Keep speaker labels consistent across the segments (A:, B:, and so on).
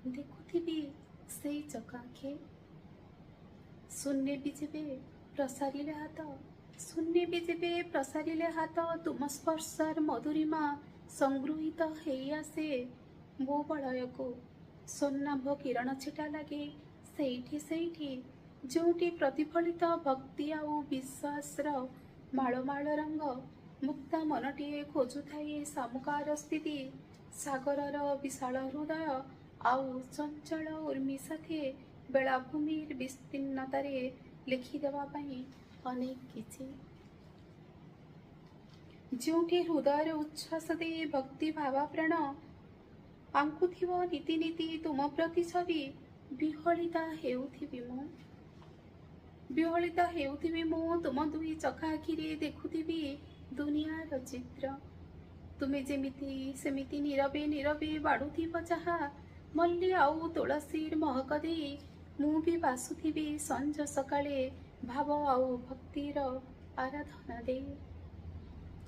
A: ଦେଖୁଥିବି ସେଇ ଚକାଆଖି। ଶୂନ୍ୟ ବି ଯେବେ ପ୍ରସାରିଲେ ହାତ, ଶୂନ୍ୟ ବି ଯେବେ ପ୍ରସାରିଲେ ହାତ, ତୁମ ସ୍ପର୍ଶର ମଧୁରିମା ସଂଗୃହୀତ ହେଇ ଆସେ ମୋ ବଳୟକୁ। ସ୍ୱର୍ଣ୍ଣାଭ କିରଣ ଛିଟା ଲାଗେ ସେଇଠି ସେଇଠି ଯେଉଁଠି ପ୍ରତିଫଳିତ ଭକ୍ତି ଆଉ ବିଶ୍ୱାସର ମାଳ ମାଳ ରଙ୍ଗ। ମୁକ୍ତା ମନଟିଏ ଖୋଜୁଥାଏ ସାମୁକାର ସ୍ଥିତି। ସାଗରର ବିଶାଳ ହୃଦୟ ଆଉ ଚଞ୍ଚଳ ଉର୍ମି ସାଥେ ବେଳାଭୂମିର ବିସ୍ତୀର୍ଣ୍ଣତାରେ ଲେଖିଦେବା ପାଇଁ ଅନେକ କିଛି। ଯେଉଁଠି ହୃଦୟରେ ଉଚ୍ଛ୍ୱାସ ଦେଇ ଭକ୍ତି ଭାବାପ୍ରାଣ ଆଙ୍କୁଥିବ ନୀତି ନୀତି ତୁମ ପ୍ରତି ଛବି। ବିହଳିତା ହେଉଥିବି ମୁଁ, ବିହଳିତ ହେଉଥିବି ମୁଁ ତୁମ ଦୁଇ ଚକା ଆଖିରେ। ଦେଖୁଥିବି ଦୁନିଆର ଚିତ୍ର। ତୁମେ ଯେମିତି ସେମିତି ନୀରବେ ନୀରବେ ବାଡ଼ୁଥିବ ଚାହା। ମଲ୍ଲୀ ଆଉ ତୁଳସୀର ମହକ ଦେଇ ମୁଁ ବି ବାସୁଥିବି ସଞ୍ଜ ସକାଳେ ଭାବ ଆଉ ଭକ୍ତିର ଆରାଧନା ଦେଇ।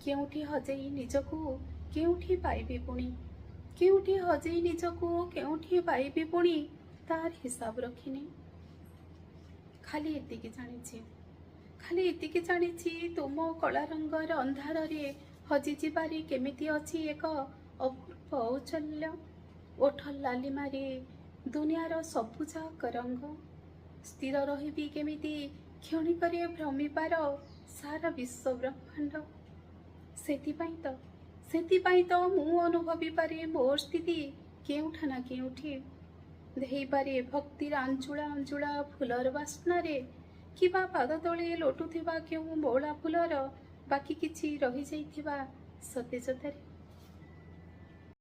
A: କେଉଁଠି ହଜେଇ ନିଜକୁ କେଉଁଠି ପାଇବି ପୁଣି, କେଉଁଠି ହଜେଇ ନିଜକୁ କେଉଁଠି ପାଇବି ପୁଣି, ତାର ହିସାବ ରଖିନି। ଖାଲି ଏତିକି ଜାଣିଛି, ଖାଲି ଏତିକି ଜାଣିଛି ତୁମ କଳା ରଙ୍ଗର ଅନ୍ଧାରରେ ହଜିଯିବାରେ କେମିତି ଅଛି ଏକ ଅପୂର୍ବ ଔଜ୍ଜ୍ୱଲ୍ୟ। ଓଠ ଲାଲିମାରେ ଦୁନିଆର ସବୁଯାକ ରଙ୍ଗ। ସ୍ଥିର ରହିବି କେମିତି କ୍ଷଣିକରେ ଭ୍ରମିପାର ସାରା ବିଶ୍ୱ ବ୍ରହ୍ମାଣ୍ଡ। ସେଥିପାଇଁ ତ ମୁଁ ଅନୁଭବି ପାରେ ମୋର ସ୍ଥିତି କେଉଁଠା ନା କେଉଁଠି। ଦେଇପାରେ ଭକ୍ତିର ଆଞ୍ଜୁଳା ଆଞ୍ଜୁଳା ଫୁଲର ବାସ୍ନାରେ, କିବା ପାଦ ତଳେ ଲୋଟୁଥିବା କେଉଁ ମଉଳା ଫୁଲର ବାକି କିଛି ରହିଯାଇଥିବା ସତେଜତାରେ।